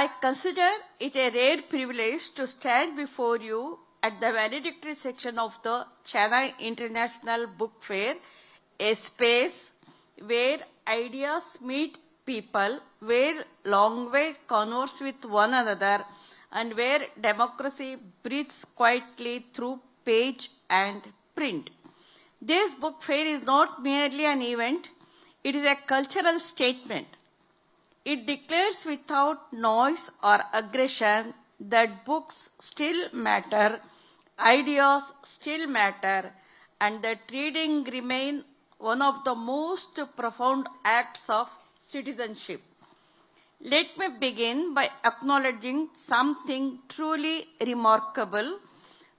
I consider it a rare privilege to stand before you at the valedictory section of the Chennai International Book Fair, a space where ideas meet people, where language converse with one another, and where democracy breathes quietly through page and print. This book fair is not merely an event, it is a cultural statement. It declares without noise or aggression that books still matter, ideas still matter, and that reading remains one of the most profound acts of citizenship. Let me begin by acknowledging something truly remarkable.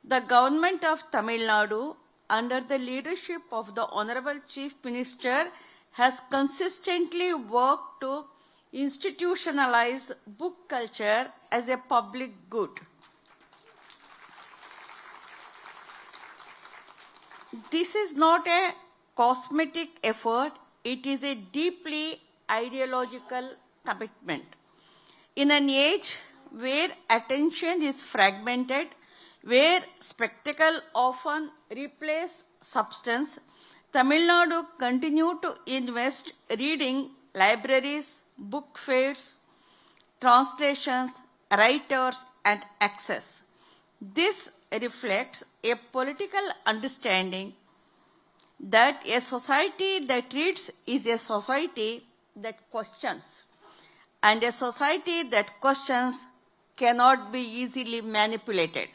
The government of Tamil Nadu, under the leadership of the Honorable Chief Minister, has consistently worked to institutionalize book culture as a public good. This is not a cosmetic effort, it is a deeply ideological commitment. In an age where attention is fragmented, where spectacle often replaces substance, Tamil Nadu continued to invest reading, libraries, book fairs, translations, writers, and access. This reflects a political understanding that a society that reads is a society that questions, and a society that questions cannot be easily manipulated.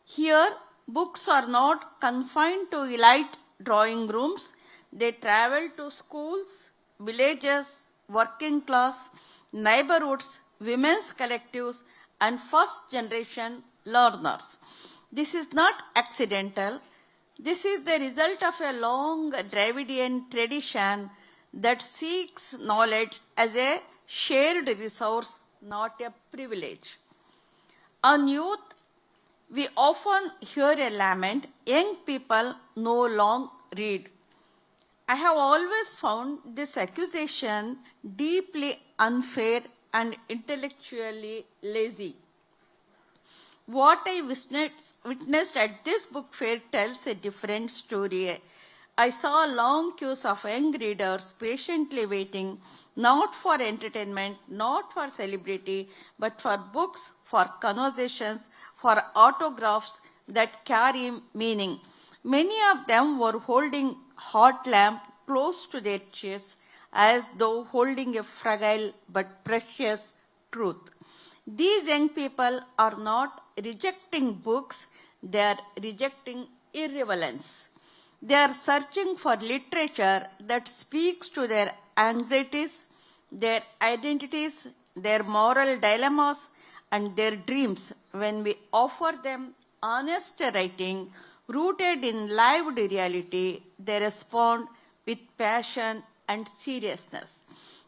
Here, books are not confined to elite drawing rooms. They travel to schools, villages, working class, neighborhoods, women's collectives, and first-generation learners. This is not accidental. This is the result of a long Dravidian tradition that seeks knowledge as a shared resource, not a privilege. On youth, we often hear a lament, young people no longer read. I have always found this accusation deeply unfair and intellectually lazy. What I witnessed at this book fair tells a different story. I saw long queues of young readers patiently waiting, not for entertainment, not for celebrity, but for books, for conversations, for autographs that carry meaning. Many of them were holding hot lamp close to their chests, as though holding a fragile but precious truth. These young people are not rejecting books, they are rejecting irrelevance. They are searching for literature that speaks to their anxieties, their identities, their moral dilemmas, and their dreams. When we offer them honest writing rooted in lived reality, they respond with passion and seriousness.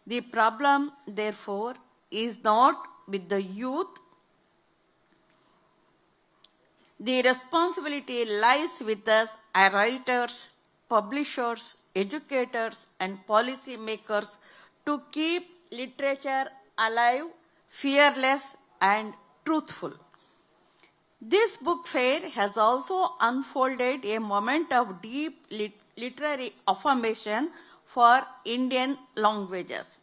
The problem, therefore, is not with the youth. The responsibility lies with us as writers, publishers, educators, and policy makers to keep literature alive, fearless, and truthful. This book fair has also unfolded a moment of deep literary affirmation for Indian languages.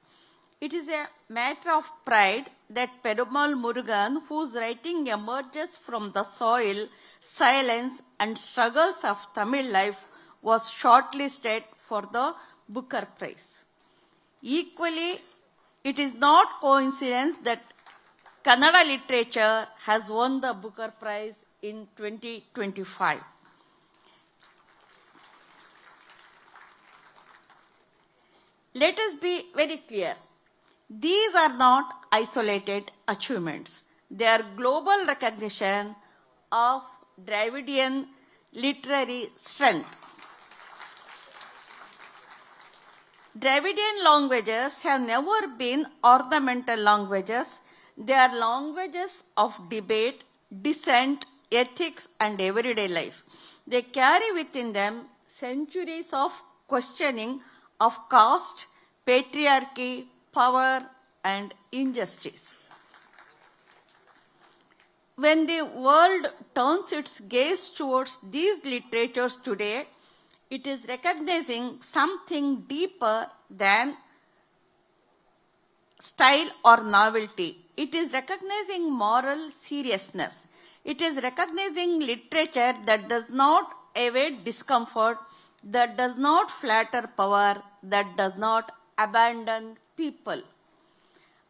It is a matter of pride that Perumal Murugan, whose writing emerges from the soil, silence, and struggles of Tamil life, was shortlisted for the Booker Prize. Equally, it is not coincidence that Kannada literature has won the Booker Prize in 2025. Let us be very clear. These are not isolated achievements. They are global recognition of Dravidian literary strength. Dravidian languages have never been ornamental languages. They are languages of debate, dissent, ethics, and everyday life. They carry within them centuries of questioning of caste, patriarchy, power, and injustice. when the world turns its gaze towards these literatures today, it is recognizing something deeper than style or novelty. It is recognizing moral seriousness. It is recognizing literature that does not evade discomfort, that does not flatter power, that does not abandon people.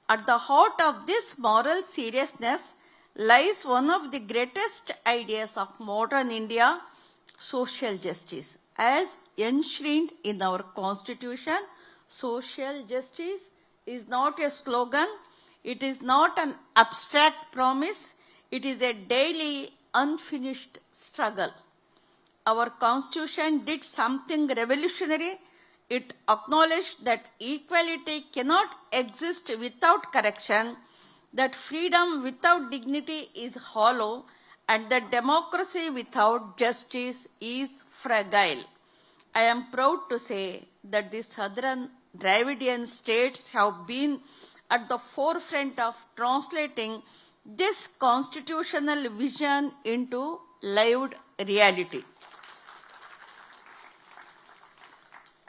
At the heart of this moral seriousness lies one of the greatest ideas of modern India, social justice. As enshrined in our constitution, social justice is not a slogan, it is not an abstract promise, it is a daily unfinished struggle. Our constitution did something revolutionary. It acknowledged that equality cannot exist without correction, that freedom without dignity is hollow, and that democracy without justice is fragile. I am proud to say that the southern Dravidian states have been at the forefront of translating this constitutional vision into lived reality.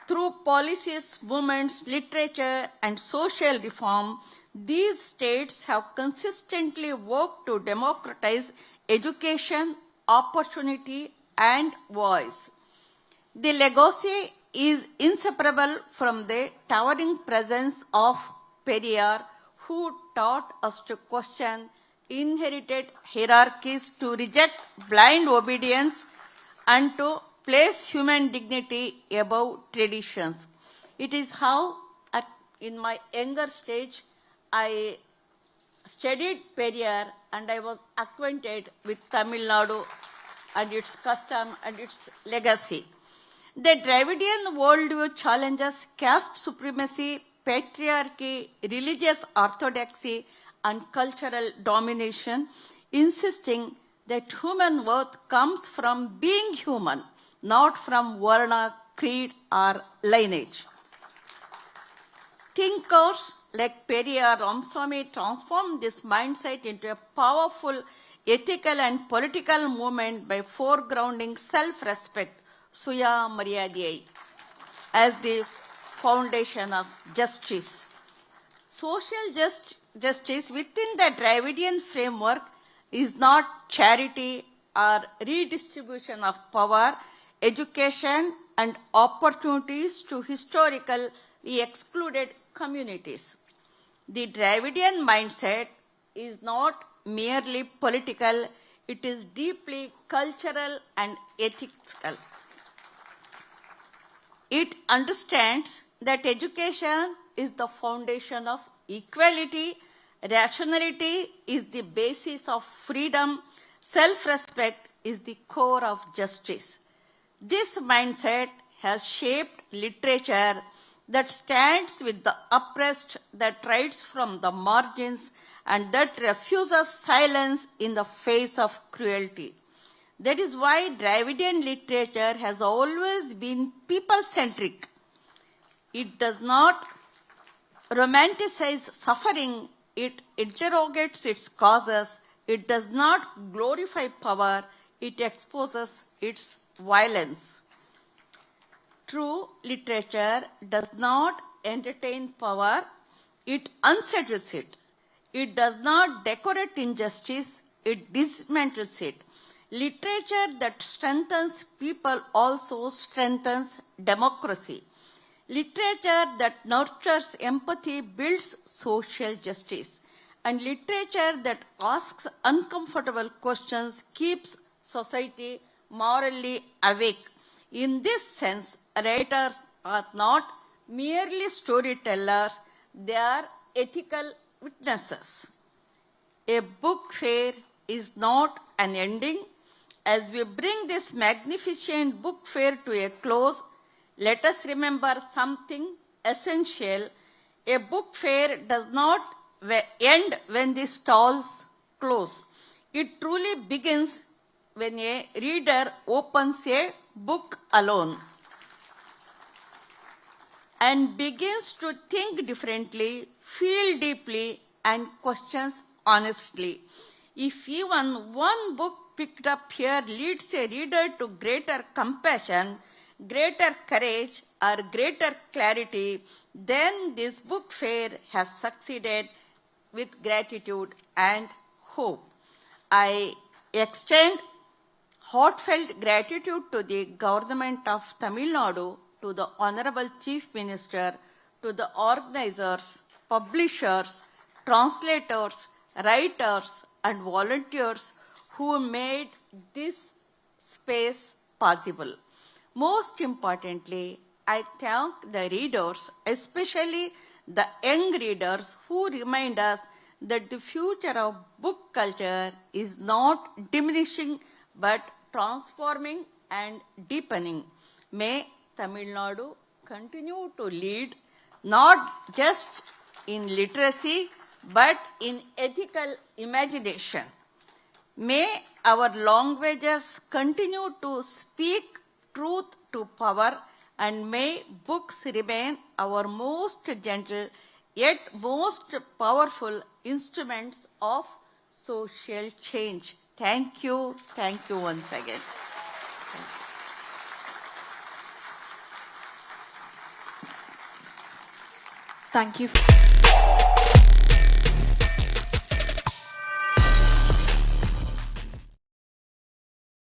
Through policies, movements, literature, and social reform, these states have consistently worked to democratize education, opportunity, and voice. The legacy is inseparable from the towering presence of Periyar, who taught us to question inherited hierarchies, to reject blind obedience, and to place human dignity above traditions. It is how, in my younger stage, I studied Periyar and I was acquainted with Tamil Nadu and its custom and its legacy. The Dravidian worldview challenges caste supremacy, patriarchy, religious orthodoxy, and cultural domination, insisting that human worth comes from being human, not from varna, creed, or lineage. Thinkers like Periyar Ramswamy transformed this mindset into a powerful ethical and political movement by foregrounding self-respect, Suya Maryadiyai, as the foundation of justice. Social justice within the Dravidian framework is not charity or redistribution of power, education, and opportunities to historically excluded communities. The Dravidian mindset is not merely political, it is deeply cultural and ethical. It understands that education is the foundation of equality, rationality is the basis of freedom, self-respect is the core of justice. This mindset has shaped literature that stands with the oppressed, that writes from the margins, and that refuses silence in the face of cruelty. That is why Dravidian literature has always been people-centric. It does not romanticize suffering, it interrogates its causes, it does not glorify power, it exposes its violence. True literature does not entertain power, it unsettles it. It does not decorate injustice, it dismantles it. Literature that strengthens people also strengthens democracy. Literature that nurtures empathy builds social justice. And literature that asks uncomfortable questions keeps society morally awake. In this sense, writers are not merely storytellers, they are ethical witnesses. A book fair is not an ending. As we bring this magnificent book fair to a close, let us remember something essential. A book fair does not end when the stalls close. It truly begins when a reader opens a book alone and begins to think differently, feel deeply, and questions honestly. If even one book picked up here leads a reader to greater compassion, greater courage, or greater clarity, then this book fair has succeeded with gratitude and hope. I extend heartfelt gratitude to the government of Tamil Nadu, to the Honorable Chief Minister, to the organizers, publishers, translators, writers, and volunteers who made this space possible. Most importantly, I thank the readers, especially the young readers who remind us that the future of book culture is not diminishing but transforming and deepening. May Tamil Nadu continue to lead not just in literacy but in ethical imagination. May our languages continue to speak truth to power, and may books remain our most gentle yet most powerful instruments of social change. Thank you once again. Thank you.